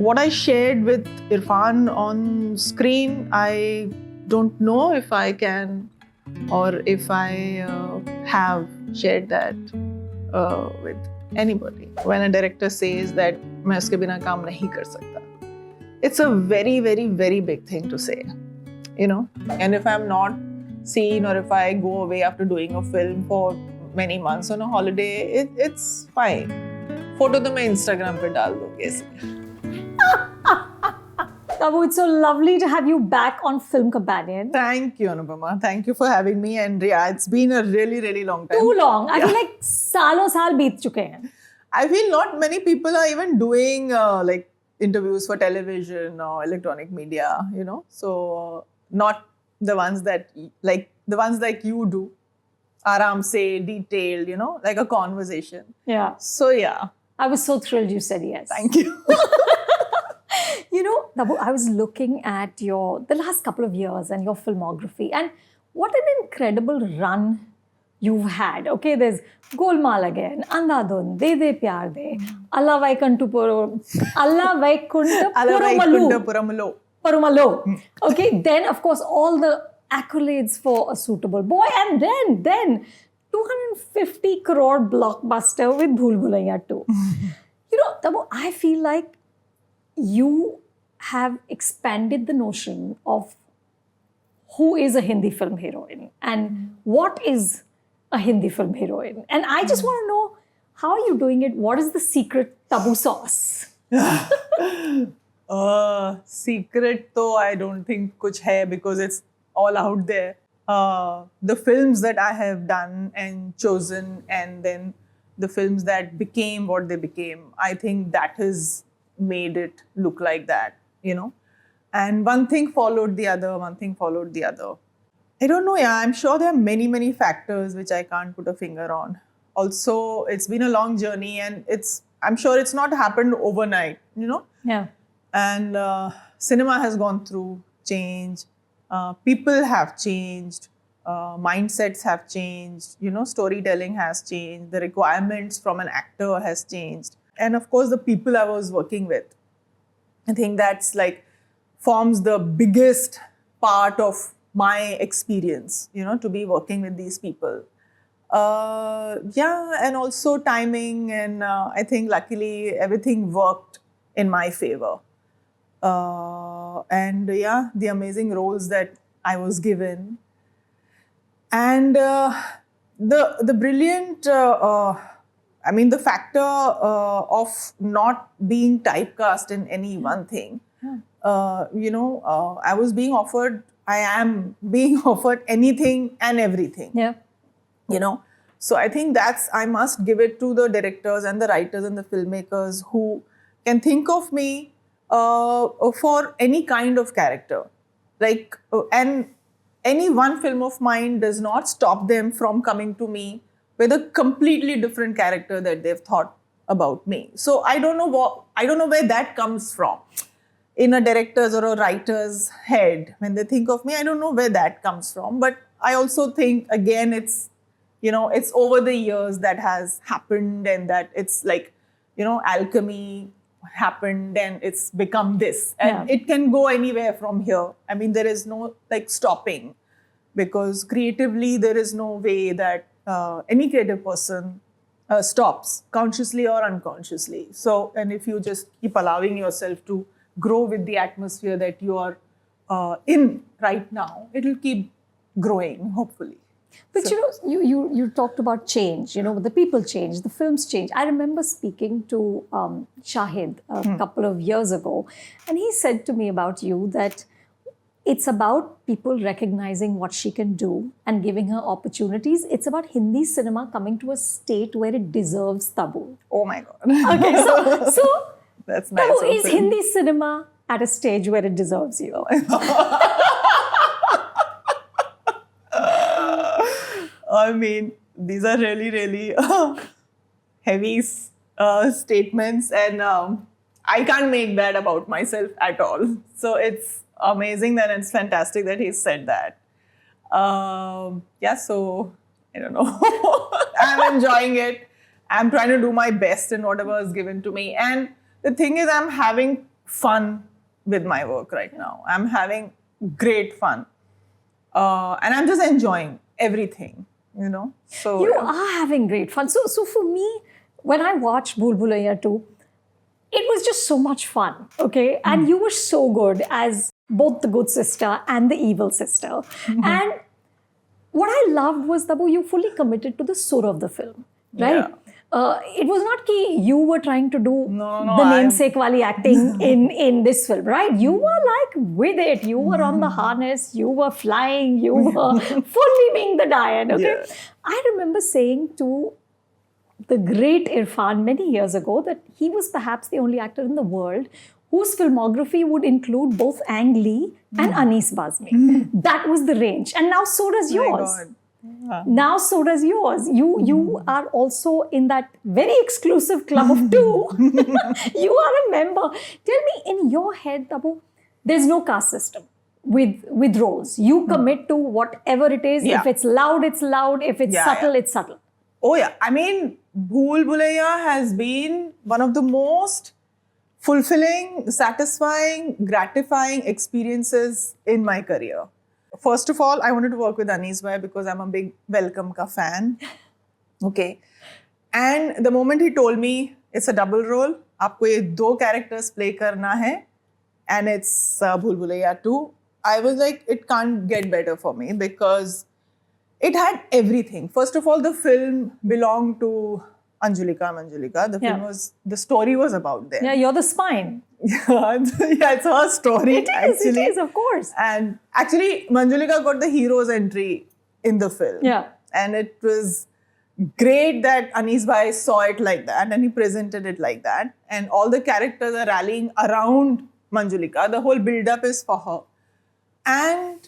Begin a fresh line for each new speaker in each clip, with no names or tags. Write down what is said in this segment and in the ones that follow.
what I shared with Irfan on screen, I don't know if I can or if I have shared that with anybody. When a director says that मैं उसके बिना काम नहीं कर सकता, it's a very, very, very big thing to say, you know. And if I'm not seen or if I go away after doing a film for many months on a holiday, it's fine. Photo तो मैं Instagram पे डाल दूँगी ऐसे.
Tabu, it's so lovely to have you back on Film Companion.
Thank you, Anupama. Thank you for having me. And yeah, it's been a really, really long time.
Too long. I feel like सालों साल बीत चुके हैं.
I feel not many people are even doing like interviews for television or electronic media, you know. So not the ones that like you do. Aram se, detailed, you know, like a conversation.
Yeah.
So yeah.
I was so thrilled you said yes.
Thank you.
You know, Tabu, I was looking at the last couple of years and your filmography, and what an incredible run you've had. Okay, there's Golmaal again, Andhadhun, De De Pyar De, Allah Vaikunthapuramalu. Okay, then of course all the accolades for A Suitable Boy, and then 250 crore blockbuster with Bhool Bhulaiyaa 2. You know, Tabu, I feel like you have expanded the notion of who is a Hindi film heroine and what is a Hindi film heroine. And I just want to know, how are you doing it? What is the secret Tabu sauce?
Secret though, I don't think kuch hai because it's all out there. The films that I have done and chosen, and then the films that became what they became, I think that has made it look like that, you know. And one thing followed the other. I don't know, yeah, I'm sure there are many, many factors which I can't put a finger on. Also, it's been a long journey, and I'm sure it's not happened overnight, you know.
Yeah.
And cinema has gone through change. People have changed. Mindsets have changed. You know, storytelling has changed. The requirements from an actor has changed. And of course, the people I was working with. I think that's like forms the biggest part of my experience, you know, to be working with these people. Yeah, and also timing, and I think luckily everything worked in my favor. And yeah, the amazing roles that I was given. And the brilliant, I mean, the factor of not being typecast in any one thing. You know, I am being offered anything and everything.
Yeah.
You know, so I think I must give it to the directors and the writers and the filmmakers who can think of me for any kind of character. Like, and any one film of mine does not stop them from coming to me with a completely different character that they've thought about me. So I don't know where that comes from in a director's or a writer's head. When they think of me, I don't know where that comes from. But I also think, again, it's, you know, it's over the years that has happened, and that it's like, you know, alchemy happened and it's become this. And it can go anywhere from here. I mean, there is no like stopping, because creatively there is no way that any creative person stops, consciously or unconsciously. So, and if you just keep allowing yourself to grow with the atmosphere that you are in right now, it will keep growing, hopefully.
But so, you know, you talked about change, you know, the people change, the films change. I remember speaking to Shahid a couple of years ago, and he said to me about you that it's about people recognizing what she can do and giving her opportunities. It's about Hindi cinema coming to a state where it deserves Tabu.
Oh my God.
Okay, so
that's nice.
Tabu, is Hindi cinema at a stage where it deserves you?
I mean, these are really, really heavy statements, and I can't make that about myself at all. So it's amazing that it's fantastic that he said that. Yeah, so I don't know. I'm enjoying it. I'm trying to do my best in whatever is given to me. And the thing is, I'm having fun with my work right now. I'm having great fun. And I'm just enjoying everything, you know. So
You are having great fun. So for me, when I watched Bhool Bhulaiyaa 2, it was just so much fun, okay? And you were so good as both the good sister and the evil sister. And what I loved was, Tabu, you fully committed to the sur of the film, right?
Yeah.
It was not ki you were trying to do
No,
the namesake wali acting in this film, right? You were like with it. You were on the harness. You were flying. You were fully being the Diane, okay?
Yeah.
I remember saying to the great Irfan many years ago that he was perhaps the only actor in the world whose filmography would include both Ang Lee and Anees Bazmee. That was the range. And now so does
my
yours.
God. Yeah.
Now so does yours. You are also in that very exclusive club of two. You are a member. Tell me, in your head, Tabu, there's no caste system with roles. You commit to whatever it is.
Yeah.
If it's loud, it's loud. If it's subtle, it's subtle.
Oh yeah. I mean, Bhool Bhulaiyaa has been one of the most fulfilling, satisfying, gratifying experiences in my career. First of all, I wanted to work with Anees Bhai because I'm a big Welcome Ka fan. Okay. And the moment he told me it's a double role, आपको ये दो characters play करना है, and it's Bhool Bhulaiyaa 2, I was like, it can't get better for me because it had everything. First of all, the film belonged to Anjulika Manjulika. The story was about them.
Yeah, you're the spine.
Yeah, it's her story.
It is, of course.
And actually, Manjulika got the hero's entry in the film.
Yeah.
And it was great that Anees Bhai saw it like that and he presented it like that. And all the characters are rallying around Manjulika. The whole build-up is for her. And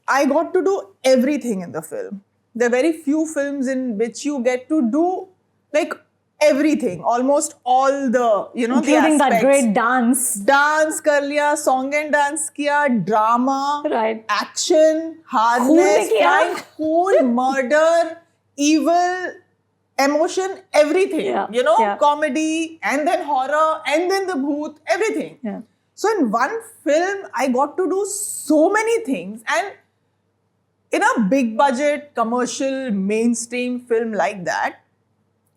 I got to do everything in the film. There are very few films in which you get to do like everything, almost all the, you know,
Including
the
that great dance.
Dance kar liya, song and dance kiya, drama,
Right.
action, hardness,
Khoon bhi kiya.
crime, khoon, murder, evil, emotion, everything.
Yeah,
You know,
yeah.
comedy, and then horror, and then the bhoot, everything.
Yeah.
So in one film, I got to do so many things. And in a big budget, commercial, mainstream film like that,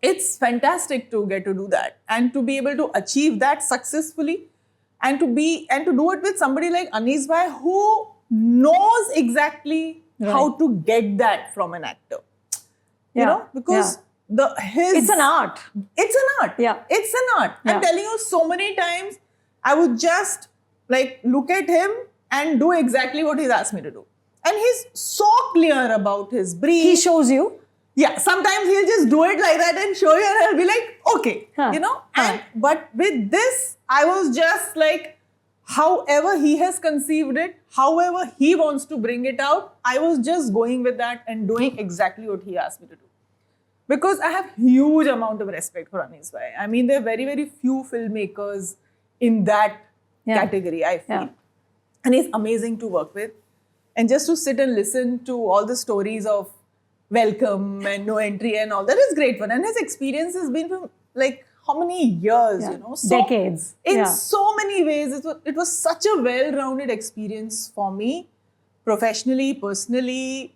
it's fantastic to get to do that and to be able to achieve that successfully and to do it with somebody like Anees Bhai who knows exactly how to get that from an actor. You
Yeah,
know, because
It's an art.
It's an art.
Yeah.
It's an art.
Yeah.
I'm telling you, so many times I would just like look at him and do exactly what he's asked me to do. And he's so clear about his brief.
He shows you.
Yeah, sometimes he'll just do it like that and show you and I'll be like, okay, you know. But with this, I was just like, however he has conceived it, however he wants to bring it out, I was just going with that and doing exactly what he asked me to do. Because I have huge amount of respect for Anees Bhai. I mean, there are very, very few filmmakers in that category, I feel.
Yeah.
And he's amazing to work with. And just to sit and listen to all the stories of welcome and no entry and all, that is great fun. And his experience has been from like how many years, you know? So
Decades.
In so many ways, it was such a well-rounded experience for me, professionally, personally,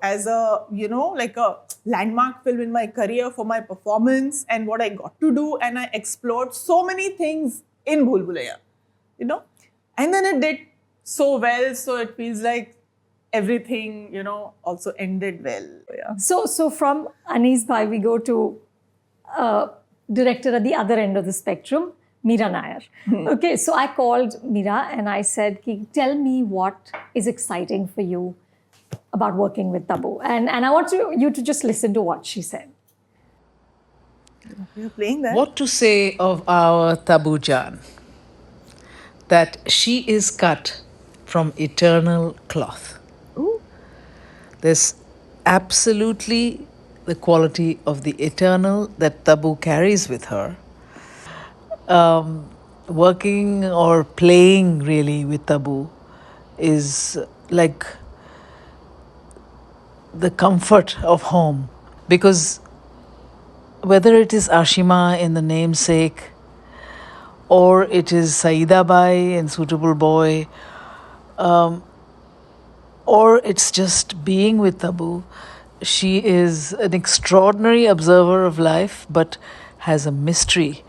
as a, you know, like a landmark film in my career for my performance and what I got to do. And I explored so many things in Bhool Bhulaiyaa, you know? And then it did so well, so it feels like everything, you know, also ended well. Yeah.
So from Anees Bhai, we go to director at the other end of the spectrum, Mira Nair. Okay, so I called Mira and I said, tell me what is exciting for you about working with Tabu. And I want you to just listen to what she said.
You're playing that?
What to say of our Tabu Jan? That she is cut from eternal cloth.
Ooh.
There's absolutely the quality of the eternal that Tabu carries with her. Working or playing really with Tabu is like the comfort of home. Because whether it is Ashima in the namesake or it is Saida Bai in Suitable Boy, or it's just being with Tabu. She is an extraordinary observer of life, but has a mystery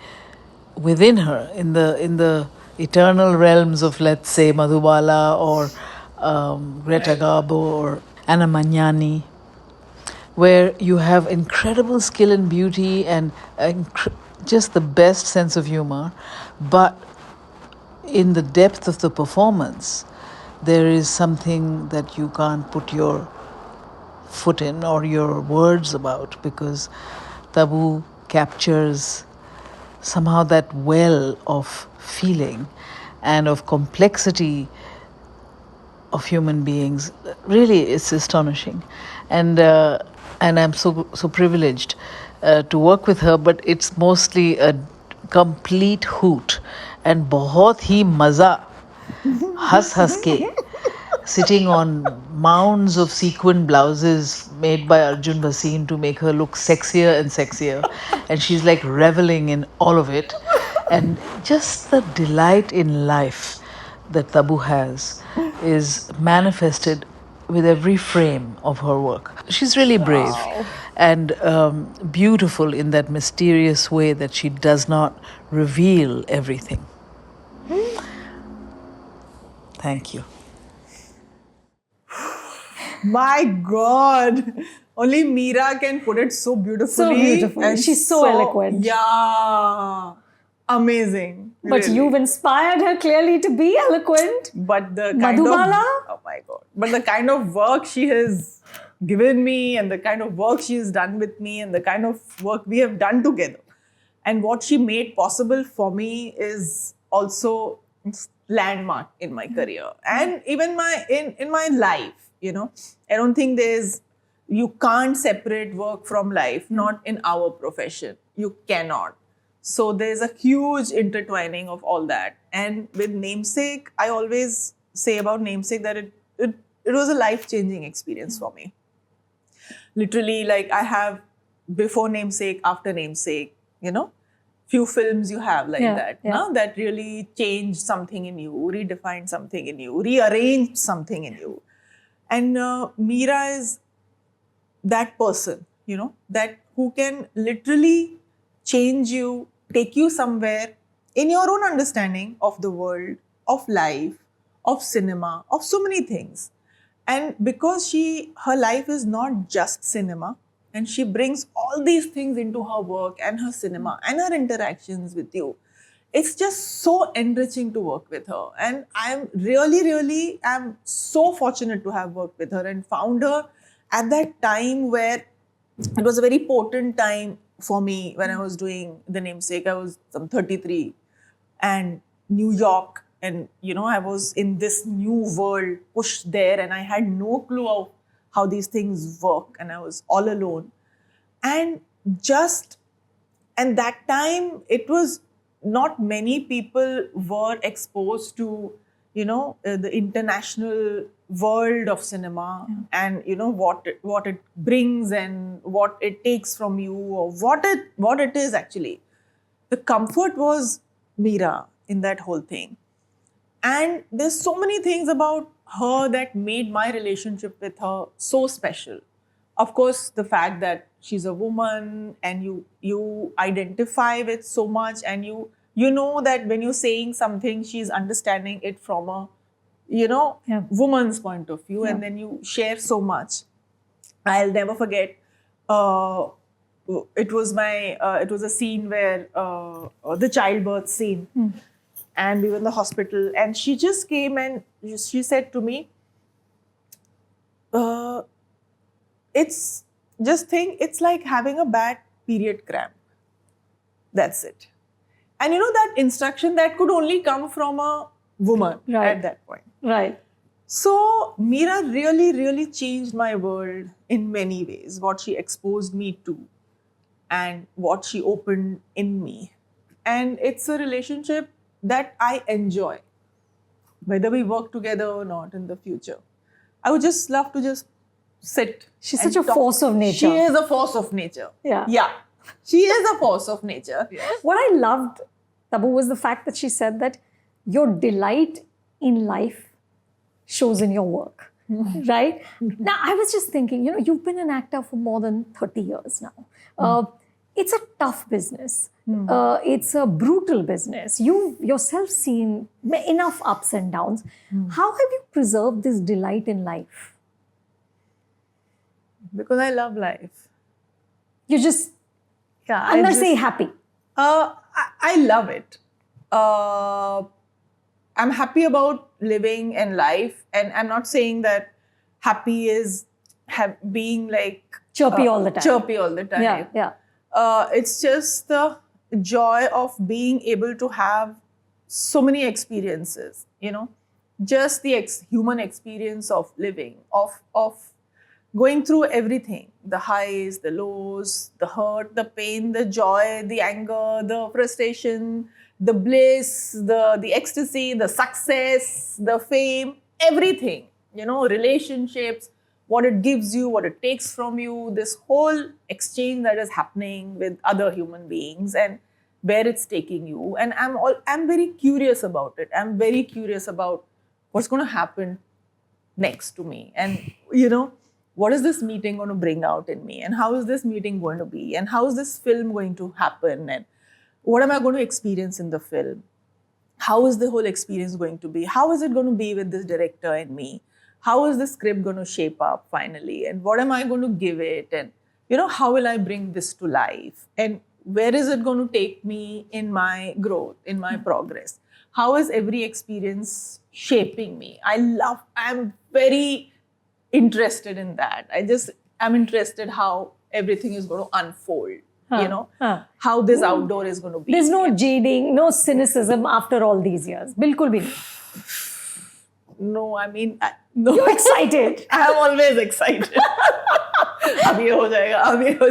within her in the eternal realms of, let's say, Madhubala or Greta Garbo or Anna Magnani, where you have incredible skill and beauty and just the best sense of humor, but in the depth of the performance, there is something that you can't put your foot in or your words about, because Tabu captures somehow that well of feeling and of complexity of human beings. Really, it's astonishing, and I'm so privileged to work with her. But it's mostly a complete hoot and बहुत ही मजा हंस के sitting on mounds of sequin blouses made by Arjun Bhasin to make her look sexier and sexier. And she's like reveling in all of it. And just the delight in life that Tabu has is manifested with every frame of her work. She's really brave and beautiful in that mysterious way that she does not reveal everything. Thank you.
My God. Only Mira can put it so beautifully.
So beautiful.
And
She's so eloquent.
Yeah. Amazing.
But
really.
you've inspired her clearly to be eloquent.
But the kind
Madhubala?
of... Oh my God. But the kind of work she has given me and the kind of work she has done with me and the kind of work we have done together and what she made possible for me is also landmark in my career and even in my life. You know, I don't think you can't separate work from life, not in our profession. You cannot. So there's a huge intertwining of all that. And with Namesake, I always say about Namesake that it was a life-changing experience for me. Literally, like I have before Namesake, after Namesake, you know, few films you have like that, no? That really changed something in you, redefined something in you, rearranged something in you. And Mira is that person, you know, that who can literally change you, take you somewhere in your own understanding of the world, of life, of cinema, of so many things. And because her life is not just cinema, and she brings all these things into her work and her cinema and her interactions with you, it's just so enriching to work with her. And I'm really so fortunate to have worked with her and found her at that time where it was a very potent time for me when I was doing The Namesake. I was 33 and New York, and you know, I was in this new world, pushed there, and I had no clue of how these things work, and I was all alone. And that time, it was not many people were exposed to, you know, the international world of cinema and, you know, what it brings and what it takes from you or what it is actually. The comfort was Mira in that whole thing. And there's so many things about her that made my relationship with her so special. Of course, the fact that she's a woman and you identify with so much, and you know that when you're saying something, she's understanding it from a, you know, woman's point of view, and then you share so much. I'll never forget. It was a scene where the childbirth scene, and we were in the hospital, and she just came and she said to me, it's like having a bad period cramp. That's it. And you know, that instruction that could only come from a woman at that point.
Right.
So Mira really changed my world in many ways. What she exposed me to and what she opened in me. And it's a relationship that I enjoy, whether we work together or not in the future. I would just love to just sit.
She's such a force of nature.
She is a force of nature.
Yeah.
She is a force of nature.
What I loved Tabu was the fact that she said that your delight in life shows in your work, right? Now, I was just thinking, you've been an actor for more than 30 years now. It's a tough business. It's a brutal business. You've yourself seen enough ups and downs. How have you preserved this delight in life?
Because I love life.
You just, I'm not saying happy.
I love it. I'm happy about living and life, and I'm not saying that happy is being like
chirpy all the time.
Chirpy all the time.
Yeah.
It's just the joy of being able to have so many experiences. Just the human experience of living, of going through everything, the highs, the lows, the hurt, the pain, the joy, the anger, the frustration, the bliss, the ecstasy, the success, the fame, everything, relationships, what it gives you, what it takes from you, this whole exchange that is happening with other human beings and where it's taking you. And I'm very curious about it. I'm very curious about what's going to happen next to me. And, what is this meeting going to bring out in me? And how is this meeting going to be? And how is this film going to happen? And what am I going to experience in the film? How is the whole experience going to be? How is it going to be with this director and me? How is the script going to shape up finally? And what am I going to give it? And, how will I bring this to life? And where is it going to take me in my growth, in my progress? How is every experience shaping me? I'm very interested in that. I'm interested how everything is going to unfold. How this outdoor is going to be.
There's no jading, no cynicism after all these years. Bilkul bhi nahi.
No, no.
You're excited.
I'm always excited. अब ये हो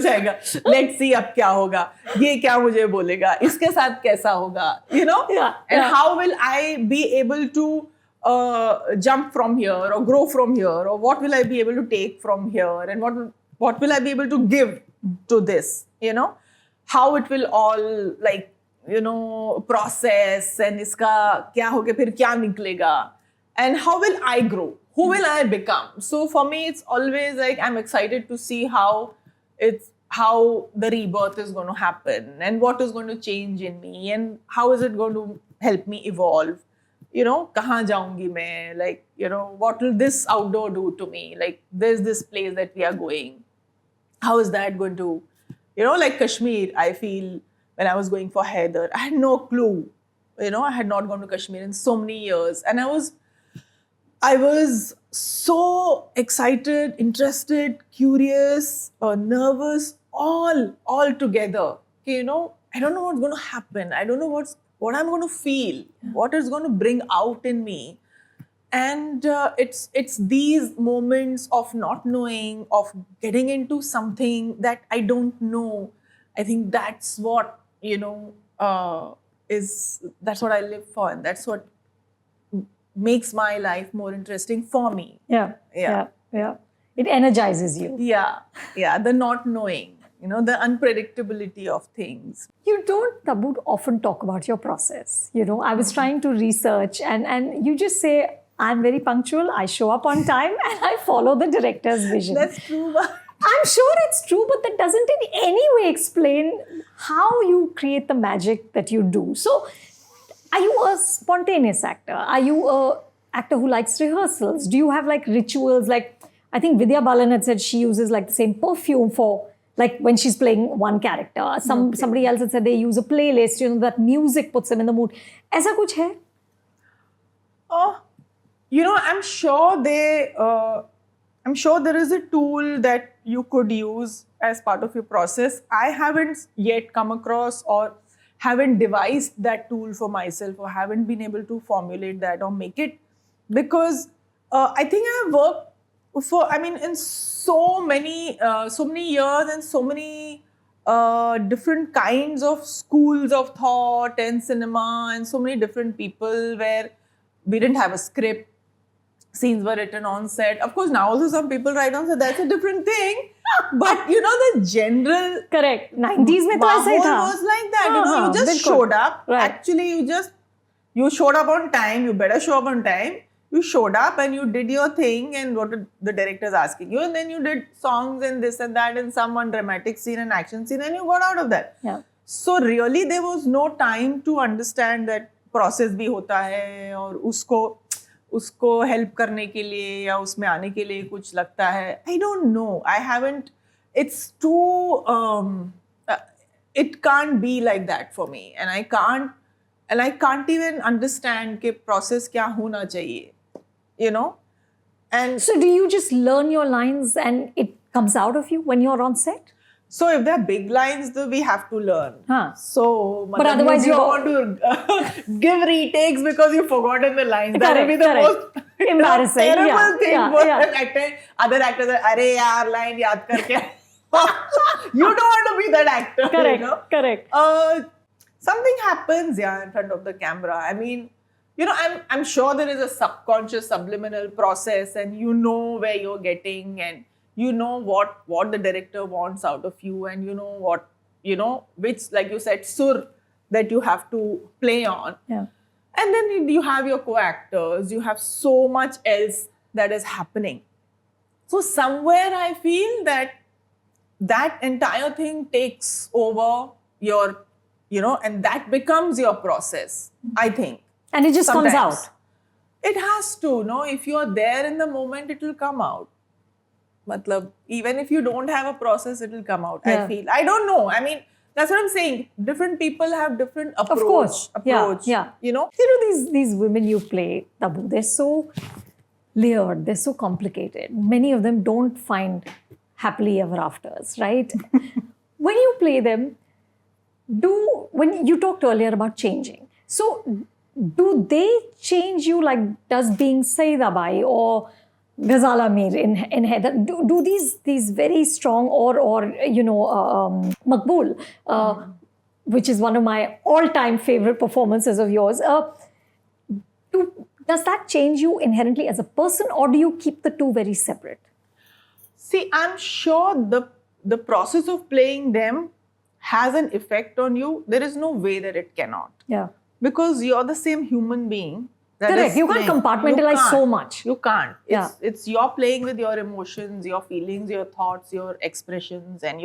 जाएगा. Let's see अब क्या होगा. ये क्या मुझे बोलेगा. इसके साथ कैसा होगा. And how will I be able to jump from here or grow from here, or what will I be able to take from here, and what will I be able to give to this, how it will all process, and iska kya hoga phir kya niklega, and how will I grow, who will I become. So for me, it's always like I'm excited to see how the rebirth is going to happen, and what is going to change in me, and how is it going to help me evolve. Kahan jaungi main, what will this outdoor do to me? Like, there's this place that we are going. How is that going to, like Kashmir, I feel when I was going for Haider, I had no clue. I had not gone to Kashmir in so many years. And I was so excited, interested, curious, nervous, all together. I don't know what's going to happen. I don't know what I'm going to feel, what is going to bring out in me. And it's these moments of not knowing, of getting into something that I don't know. I think that's what, that's what I live for. And that's what makes my life more interesting for me.
Yeah. It energizes you.
Yeah. The not knowing. The unpredictability of things.
You don't, Tabu, often talk about your process. I was trying to research and you just say, I'm very punctual, I show up on time and I follow the director's vision.
That's true.
I'm sure it's true, but that doesn't in any way explain how you create the magic that you do. So, are you a spontaneous actor? Are you a actor who likes rehearsals? Do you have rituals? I think Vidya Balan had said she uses the same perfume for when she's playing one character. Somebody else had said they use a playlist, that music puts them in the mood. Aisa kuch hai?
I'm sure there is a tool that you could use as part of your process. I haven't yet come across or haven't devised that tool for myself, or haven't been able to formulate that or make it, because I think I have worked in so many years and so many different kinds of schools of thought and cinema and so many different people where we didn't have a script. scenes were written on set. Of course, now also some people write on set. That's a different thing. But you know, the general
Correct. 90s में तो ऐसा ही था.
was like that. You know, you just
बिल्कुल.
showed up.
Right.
Actually, you showed up on time. You better show up on time. You showed up and you did your thing and what the director's asking you, and then you did songs and this and that and some one dramatic scene and action scene, and you got out of that.
Yeah.
So really, there was no time to understand that process भी होता है और उसको help करने के लिए या उसमें आने के लिए कुछ लगता है. I don't know. I haven't. It's too. It can't be like that for me, and I can't even understand कि process क्या होना चाहिए. You know, and
So do you just learn your lines and it comes out of you when you're on set?
so if they're big lines, then we have to learn.
Huh.
So,
But otherwise
you
you're-
don't want to give retakes because you've forgotten the lines. That will be the
Correct.
most
Embarrassing.
terrible
Yeah,
thing.
yeah,
for
yeah.
an actor. Other actors are, "Arey yaar, line yaad karke." You don't want to be that actor.
Correct.
You know?
Correct.
Something happens, in front of the camera. I mean, you know, I'm sure there is a subconscious, subliminal process, and you know where you're getting, and you know what the director wants out of you, and you know which, like you said, sur that you have to play on.
Yeah.
And then you have your co-actors, you have so much else that is happening. So somewhere I feel that entire thing takes over your, and that becomes your process, I think.
And it just comes
Sometimes.
out.
It has to, no? If you're there in the moment, it will come out. Matlab, even if you don't have a process, it will come out,
Yeah.
I feel. I don't know. I mean, that's what I'm saying. Different people have different approach.
Of course.
Approach.
Yeah.
You know?
These women you play, Tabu, they're so layered, they're so complicated. Many of them don't find happily ever afters, right? When you play them, when you talked earlier about changing, so do they change you? Like, does being Saida Bai or Ghazala Mir in Haider, do these very strong or Maqbool, which is one of my all-time favorite performances of yours, does that change you inherently as a person, or do you keep the two very separate?
See, I'm sure the process of playing them has an effect on you. There is no way that it cannot.
Yeah.
Because you're the same human being. that
Correct.
is
You can't
playing.
compartmentalize
You can't.
so much.
You can't.
Yeah.
It's you're playing with your emotions, your feelings, your thoughts, your expressions, and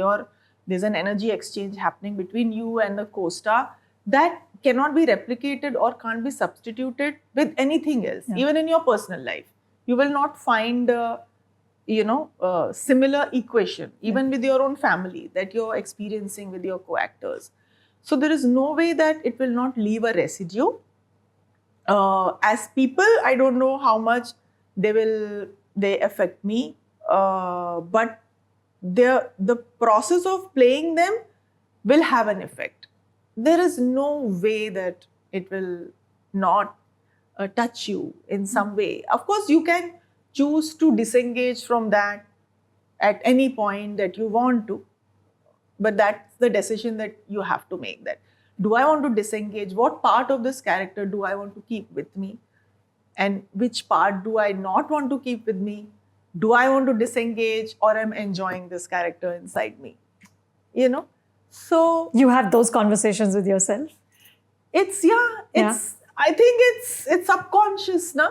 there's an energy exchange happening between you and the co-star that cannot be replicated or can't be substituted with anything else.
Yeah.
Even in your personal life, you will not find similar equation, even with your own family that you're experiencing with your co-actors. So there is no way that it will not leave a residue. As people, I don't know how much they affect me, but the process of playing them will have an effect. There is no way that it will not touch you in some way. Of course, you can choose to disengage from that at any point that you want to, but that's the decision that you have to make. That do I want to disengage? What part of this character do I want to keep with me? And which part do I not want to keep with me? Do I want to disengage, or am I enjoying this character inside me? So
You have those conversations with yourself?
I think it's subconscious, na?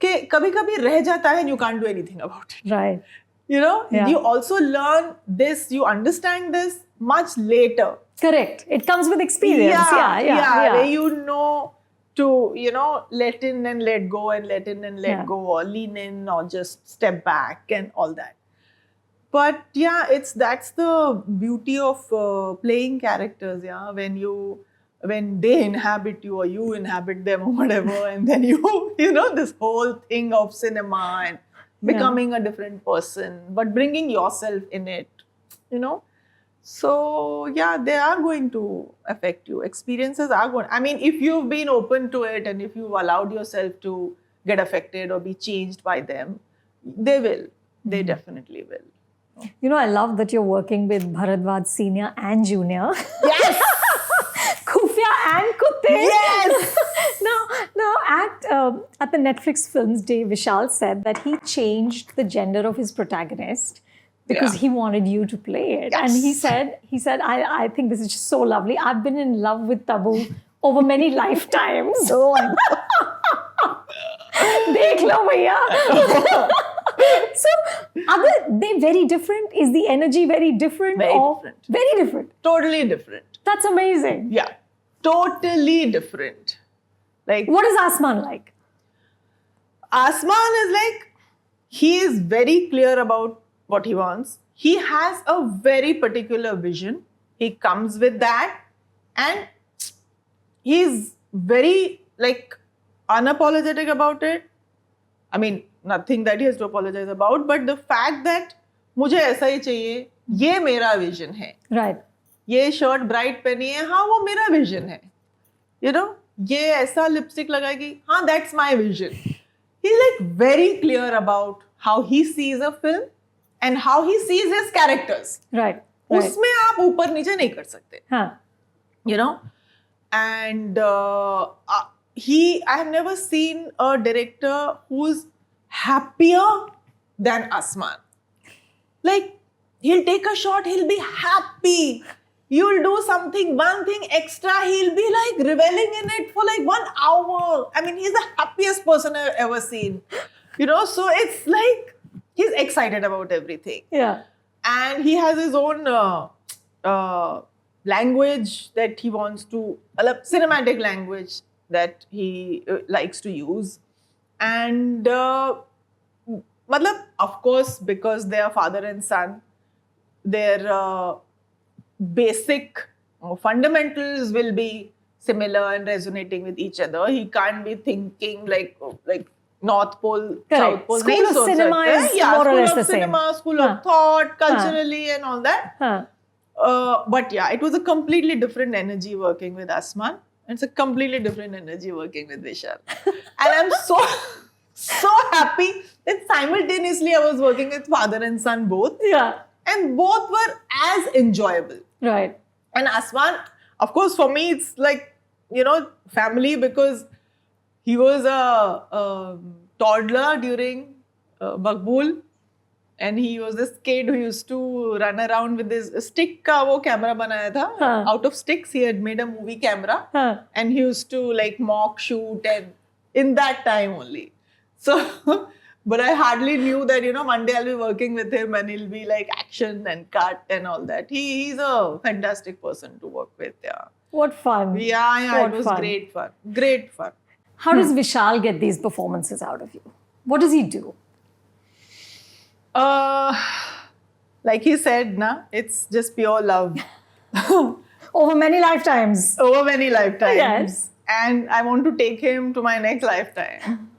कि कभी-कभी रह जाता है and you can't do anything about it.
Right.
You also learn this, you understand this much later.
Correct. It comes with experience. Yeah.
Where you know to, let in and let go, and let in and let go, or lean in, or just step back and all that. But that's the beauty of playing characters, when they inhabit you or you inhabit them or whatever, and then this whole thing of cinema and becoming a different person, but bringing yourself in it, So, they are going to affect you. Experiences are going. I mean, if you've been open to it and if you've allowed yourself to get affected or be changed by them, they will. They definitely will.
I love that you're working with Bharadwaj Senior and Junior.
Yes!
Khufya and Kutte.
Yes!
Now, at the Netflix Films Day, Vishal said that he changed the gender of his protagonist because he wanted you to play it.
Yes.
And he said, I think this is just so lovely. I've been in love with Tabu over many lifetimes.
Oh,
Dekh lo bhaiya. So, are they very different? Is the energy very different?
Very different.
Very different.
totally different.
That's amazing.
Yeah, totally different. Like,
What is Aasmaan like?
Aasmaan is like, he is very clear about what he wants. He has a very particular vision. He comes with that, and he's very like unapologetic about it. I mean, nothing that he has to apologize about, but the fact that मुझे ऐसा ही चाहिए, ये मेरा vision है.
Right.
ये shirt bright पहनी है, हाँ वो मेरा विजन है. यू नो, ये ऐसा लिपस्टिक लगाएगी, हाँ that's my vision. He is like very clear about how he sees a film and how he sees his characters.
Right.
उसमें आप ऊपर नीचे नहीं कर सकते.
हाँ.
You know, and I have never seen a director who's happier than Aasmaan. Like, he'll take a shot, he'll be happy. You'll do something, one thing extra, he'll be like reveling in it for like 1 hour. I mean, he's the happiest person I've ever seen. You know, so it's like he's excited about everything.
Yeah.
And he has his own language that he wants to, cinematic language that he likes to use. And, of course, because they are father and son, their basic fundamentals will be similar and resonating with each other. He can't be thinking like North Pole,
Correct.
South Pole.
School
nahi
of
soch
cinema
sakte.
is
Yeah,
more or
school
less
of
the same.
cinema, school of thought, culturally and all that.
Huh.
But yeah, it was a completely different energy working with Aasmaan. It's a completely different energy working with Vishal. And I'm so happy that simultaneously I was working with father and son both.
Yeah.
And both were as enjoyable.
Right.
And Aasmaan, of course, for me, it's like, you know, family, because he was a toddler during Maqbool. And he was this kid who used to run around with this stick ka wo camera banaya tha. Out of sticks, he had made a movie camera. And he used to like mock shoot, and in that time only. So, but I hardly knew that, you know, one day I'll be working with him and he'll be like action and cut and all that. He's a fantastic person to work with, yeah.
What fun.
Yeah,
What
it was
fun.
great fun. Great fun.
How does Vishal get these performances out of you? What does he do?
Like he said, it's just pure love.
Over many lifetimes.
Over many lifetimes.
Yes.
And I want to take him to my next lifetime.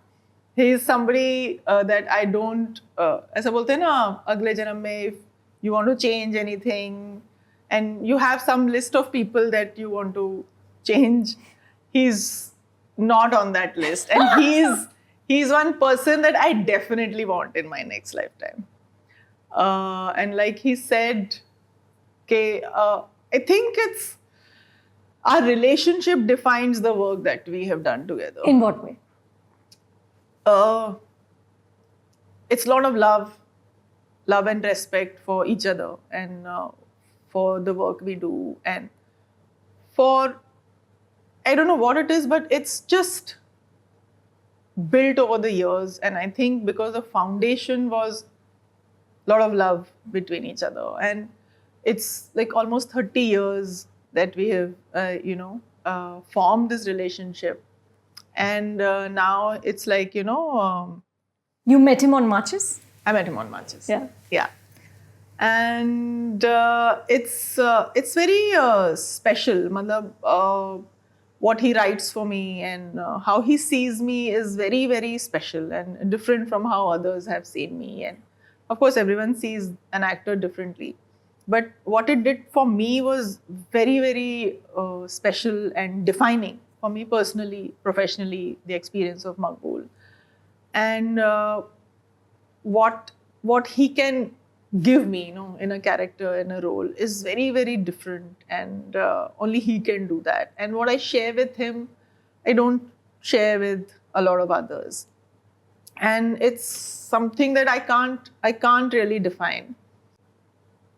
He is somebody that I don't, ऐसा बोलते हैं ना, अगले जन्म में, if you want to change anything and you have some list of people that you want to change, he's not on that list. And he's one person that I definitely want in my next lifetime. And like he said, I think it's our relationship defines the work that we have done together.
In what way?
It's a lot of love and respect for each other, and for the work we do, and for, I don't know what it is, but it's just built over the years. And I think because the foundation was a lot of love between each other, and it's like almost 30 years that we have, formed this relationship. And now it's like,
You met him on marches?
I met him on marches.
Yeah.
Yeah. And it's very special. What he writes for me and how he sees me is very, very special and different from how others have seen me. And of course, everyone sees an actor differently. But what it did for me was very, very special and defining for me personally, professionally, the experience of Maqbool. And what he can give me, in a character, in a role, is very, very different. And only he can do that. And what I share with him, I don't share with a lot of others. And it's something that I can't really define.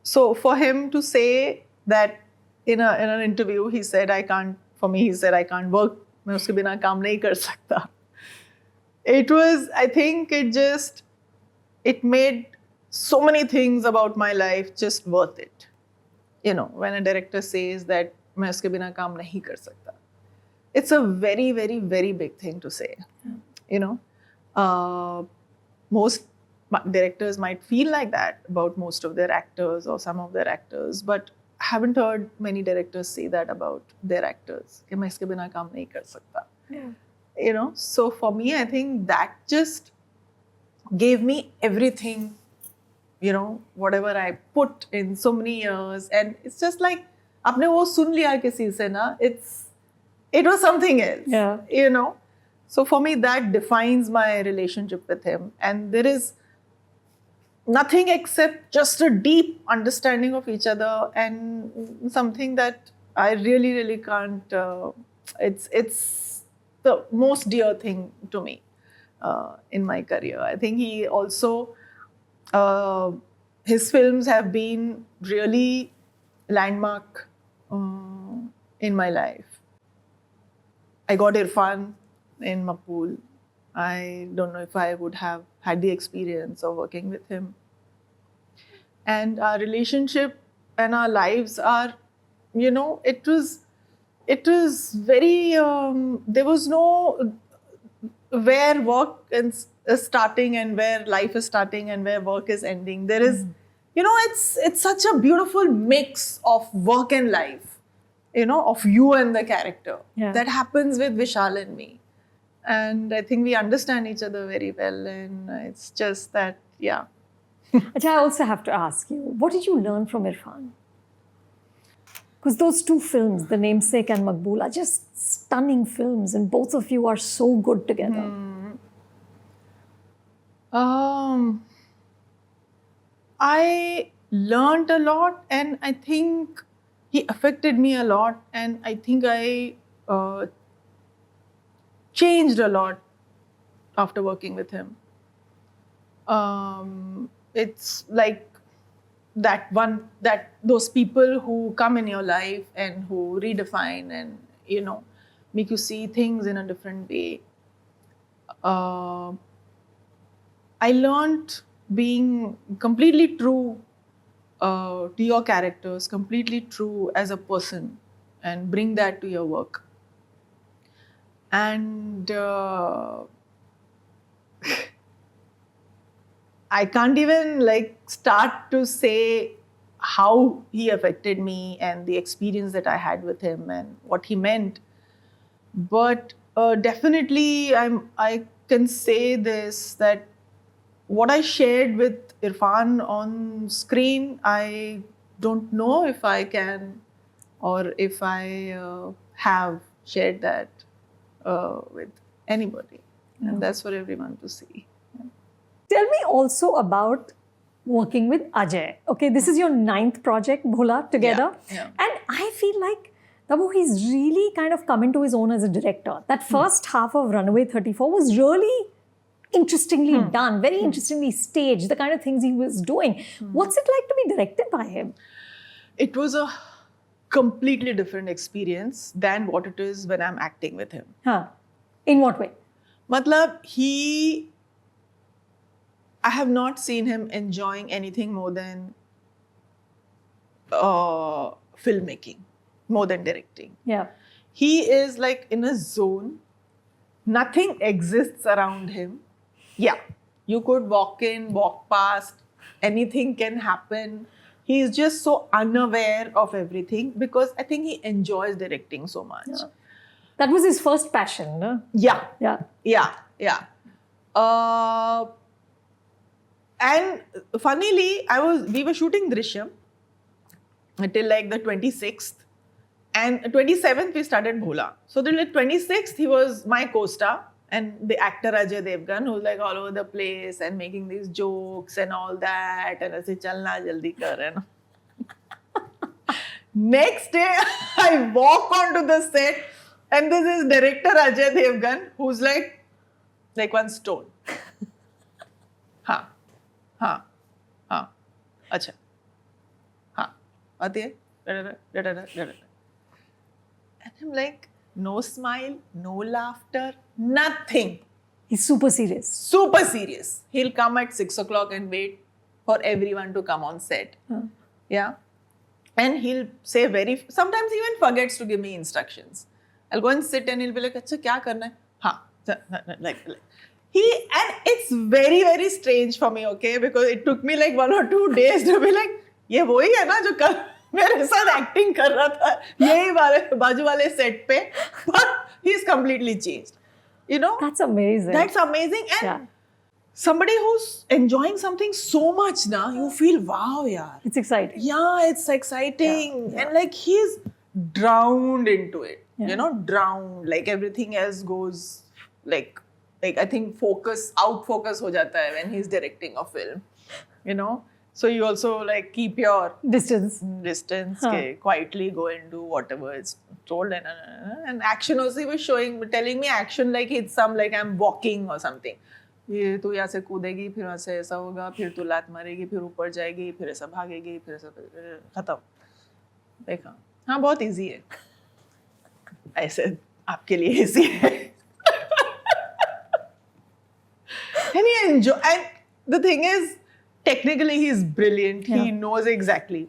So for him to say that in an interview, he said, I can't work, मैं उसके बिना काम नहीं कर सकता. It was, I think it made so many things about my life just worth it. You know, when a director says that मैं उसके बिना काम नहीं कर सकता. It's a very, very, very big thing to say. You know, most directors might feel like that about most of their actors or some of their actors, but I haven't heard many directors say that about their actors. कि मैं इसके बिना काम नहीं कर सकता.
Yeah.
You know, so for me, I think that just gave me everything, you know, whatever I put in so many years. And it's just like, आपने वो सुन लिया किसी से ना, it was something else,
Yeah.
you know. So for me, that defines my relationship with him. And there is nothing except just a deep understanding of each other and something that I really, really can't, it's the most dear thing to me in my career. I think he also, his films have been really landmark in my life. I got Irrfan in Maqbool. I don't know if I would have had the experience of working with him. And our relationship and our lives are, you know, it was very, there was no where work is starting and where life is starting and where work is ending. There is, you know, it's such a beautiful mix of work and life, you know, of you and the character.
Yeah.
That happens with Vishal and me. And I think we understand each other very well. And it's just that, yeah.
Ajay, I also have to ask you, what did you learn from Irrfan? Because those two films, The Namesake and Maqbool, are just stunning films, and both of you are so good together.
I learned a lot, and I think he affected me a lot, and I think I changed a lot after working with him. It's like those people who come in your life and who redefine and, you know, make you see things in a different way. I learned being completely true to your characters, completely true as a person, and bring that to your work. And I can't even start to say how he affected me and the experience that I had with him and what he meant. But definitely I can say this, that what I shared with Irrfan on screen, I don't know if I can or if I have shared that with anybody.
No.
And that's for everyone to see.
Tell me also about working with Ajay. Okay, this is your 9th project, Bhola, together.
Yeah.
And I feel like, Tabu, he's really kind of come into his own as a director. That first half of Runaway 34 was really interestingly done, very interestingly staged, the kind of things he was doing. What's it like to be directed by him?
It was a completely different experience than what it is when I'm acting with him.
Huh. In what way?
Matlab, I have not seen him enjoying anything more than filmmaking, more than directing.
Yeah.
He is like in a zone. Nothing exists around him. Yeah, you could walk in, walk past, anything can happen. He is just so unaware of everything because I think he enjoys directing so much.
Yeah. That was his first passion, no?
Yeah.
Yeah.
And funnily, we were shooting Drishyam until like the 26th. And 27th, we started Bhola. So the 26th, he was my co-star and the actor Ajay Devgn, who's like all over the place and making these jokes and all that. And I said, chalna jaldi kar. And next day, I walk onto the set. And this is director Ajay Devgn, who's like one stone. हाँ, हाँ, हाँ, अच्छा, हाँ, आती है, and I'm like, no smile, no laughter, nothing.
He's super serious.
Super serious. He'll come at 6 o'clock and wait for everyone to come on set. Yeah. And he'll say sometimes he even forgets to give me instructions. I'll go and sit and he'll be like, "Acha, kya karna hai?" Ha. Like. And it's very, very strange for me, okay? Because it took me like 1 or 2 days to be like, ये वही है ना जो कल मेरे साथ acting कर रहा था यही बाजू वाले set पे, but he's completely changed. You know?
That's amazing.
That's amazing. And somebody who's enjoying something so much now, you feel, wow, yaar.
It's exciting.
Yeah, it's exciting. And like he's drowned into it. You know, drowned. Like everything else goes like I think out focus ho jata hai when he's directing a film. You know? So you also like keep your
distance.
Quietly go and do whatever is told. And action also he was telling me action like it's some like I'm walking or something. ये तू यहाँ से कूदेगी फिर वहाँ से ऐसा होगा फिर तू लात मारेगी फिर ऊपर जाएगी फिर ऐसा भागेगी फिर ऐसा खत्म देखा हाँ बहुत इजी है ऐसे आपके लिए इजी है and he enjoy and the thing is technically he is brilliant. He knows exactly.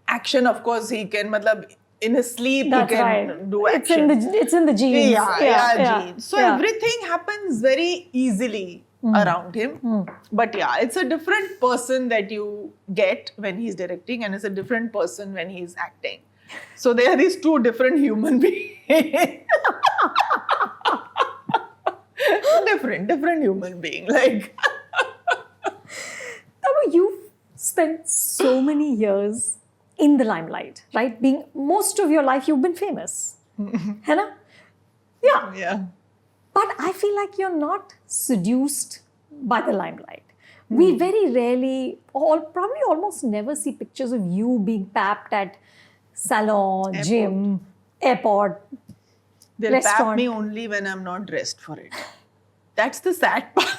Action, of course, he can. Matlab, in his sleep,
That's
he can
right.
do action.
It's in the genes.
Yeah, genes. So everything happens very easily around him. But yeah, it's a different person that you get when he's directing, and it's a different person when he's acting. So there are these two different human beings. different human being. Like.
You've spent so many years in the limelight, right? Being most of your life, you've been famous. है ना?
Yeah.
But I feel like you're not seduced by the limelight. We very rarely, probably almost never see pictures of you being papped at salon, gym, airport,
They'll
restaurant.
pap me only when I'm not dressed for it. That's the sad part.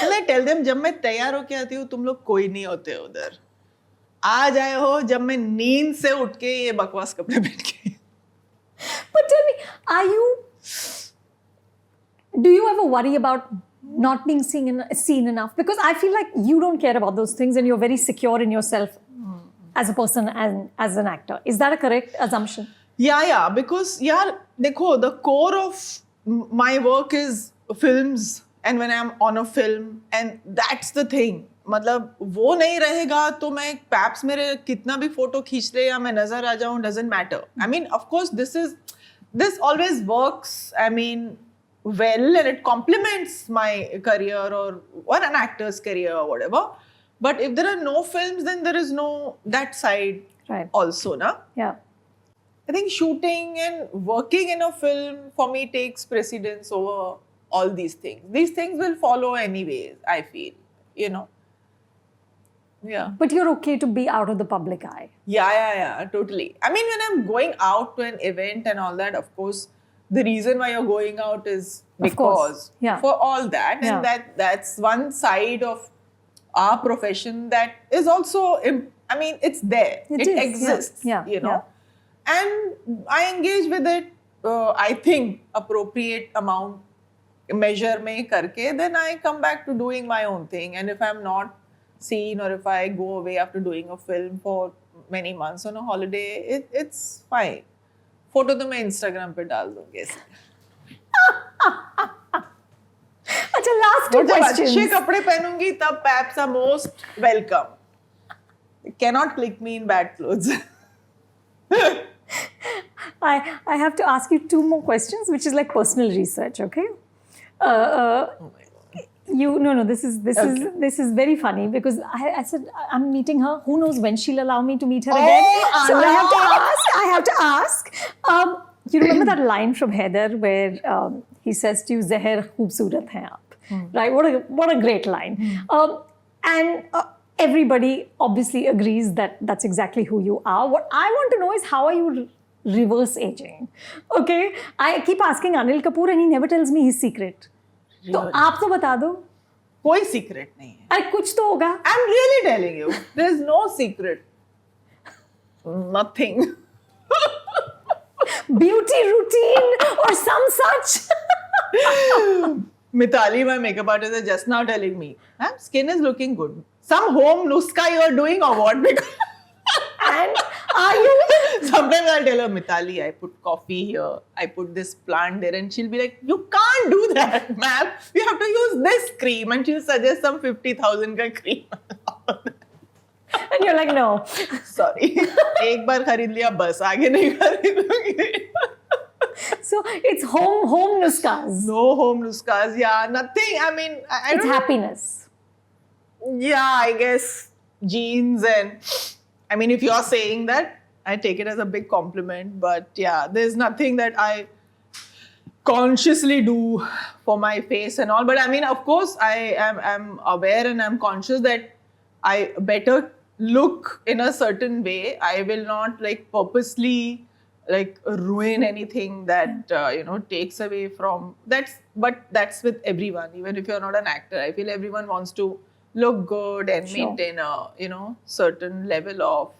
And I tell them, जब मैं तैयार होके आती हूँ, तुम लोग कोई नहीं होते उधर. आ जाए हो जब मैं नींद से उठ के ये बकवास कपड़े पहन के.
But tell me, do you ever worry about not being seen enough? Because I feel like you don't care about those things and you're very secure in yourself as a person and as an actor. Is that a correct assumption?
Yeah. Because, देखो, the core of my work is films. And when I'm on a film, and that's the thing. मतलब वो नहीं रहेगा तो मैं paps मेरे कितना भी फोटो खींच ले या मैं नजर आ जाऊँ doesn't matter. I mean, of course, this always works. I mean, well, and it complements my career or an actor's career or whatever. But if there are no films, then there is no that side also, na?
Yeah.
I think shooting and working in a film for me takes precedence over all these things. These things will follow anyways, I feel, you know. Yeah.
But you're okay to be out of the public eye.
Yeah, totally. I mean, when I'm going out to an event and all that, of course, the reason why you're going out is because for all that. And that's one side of our profession that is also, I mean, it's there. It exists, you know. And I engage with it, I think, appropriate amount measure mein karke, then I come back to doing my own thing. And if I'm not seen or if I go away after doing a film for many months on a holiday, it's fine. Photo to मैं Instagram पे डाल दूँगी ऐसे.
अच्छा, last two questions.
जब अच्छे कपड़े पहनूंगी तब paps are most welcome. You cannot click me in bad clothes.
I have to ask you two more questions, which is like personal research, okay?
Oh my God.
This is very funny because I said I'm meeting her. Who knows when she'll allow me to meet her again? So I have to ask. You remember that line from Haider where he says to you, "Zahir khoobsurat hain aap," right? What a great line. And everybody obviously agrees that that's exactly who you are. What I want to know is how are you reverse aging. Okay, I keep asking Anil Kapoor and he never tells me his secret. तो आप तो बता दो.
कोई secret नहीं है.
अरे कुछ तो होगा.
I'm really telling you, there's no secret. Nothing.
Beauty routine or some such.
Mithali, my makeup artist, is just now telling me, "Ma'am, skin is looking good. Some home nuska you're doing or what?"
And are you?
Sometimes I'll tell her, Mithali, I put coffee here, I put this plant there, and she'll be like, "You can't do that, ma'am. You have to use this cream," and she'll suggest some 50,000 ka cream.
And you're like, no.
Sorry. एक बार खरीद लिया बस आगे नहीं खरीदूंगी.
So it's home nuskas.
No home nuskas. Yeah, nothing. I mean, I
It's
don't.
happiness.
Yeah, I guess genes and. I mean, if you're saying that, I take it as a big compliment. But yeah, there's nothing that I consciously do for my face and all. But I mean, of course, I'm aware and I'm conscious that I better look in a certain way. I will not like purposely like ruin anything that takes away from but that's with everyone. Even if you're not an actor, I feel everyone wants to look good and
Sure.
maintain a certain level of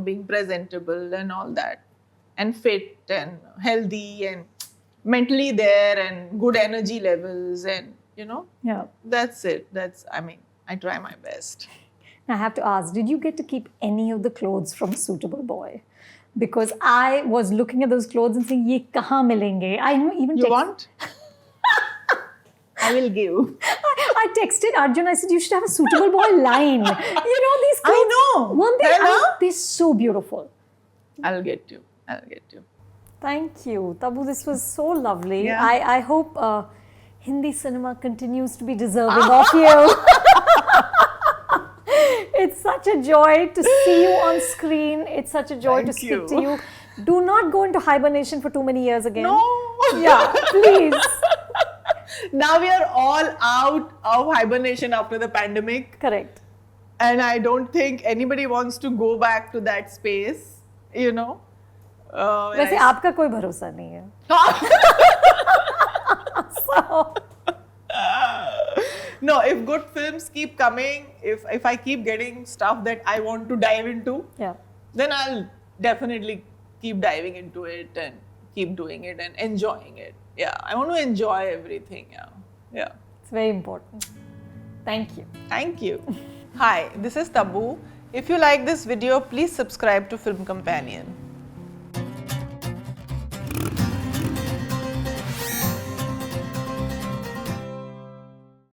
being presentable and all that, and fit and healthy and mentally there and good energy levels and
Yeah.
that's it. I try my best.
I have to ask, did you get to keep any of the clothes from Suitable Boy? Because I was looking at those clothes and saying, ye kahan milenge? I know even
You want? I will give.
I texted Arjun, I said, you should have a Suitable Boy line. These clothes.
I know.
Weren't they?
Hello?
They're so beautiful.
I'll get you.
Thank you. Tabu, this was so lovely.
Yeah.
I hope Hindi cinema continues to be deserving of you. It's such a joy to see you on screen. It's such a joy to
Thank
speak to
you.
you. Do not go into hibernation for too many years again.
No.
Yeah, please.
Now we are all out of hibernation after the pandemic.
Correct.
And I don't think anybody wants to go back to that space,
वैसे आपका कोई भरोसा नहीं है. So,
no, if good films keep coming, if I keep getting stuff that I want to dive into,
yeah.
then I'll definitely keep diving into it and keep doing it and enjoying it. Yeah, I want to enjoy everything. Yeah.
It's very important. Thank you.
Thank you. Hi, this is Tabu. If you like this video, please subscribe to Film Companion.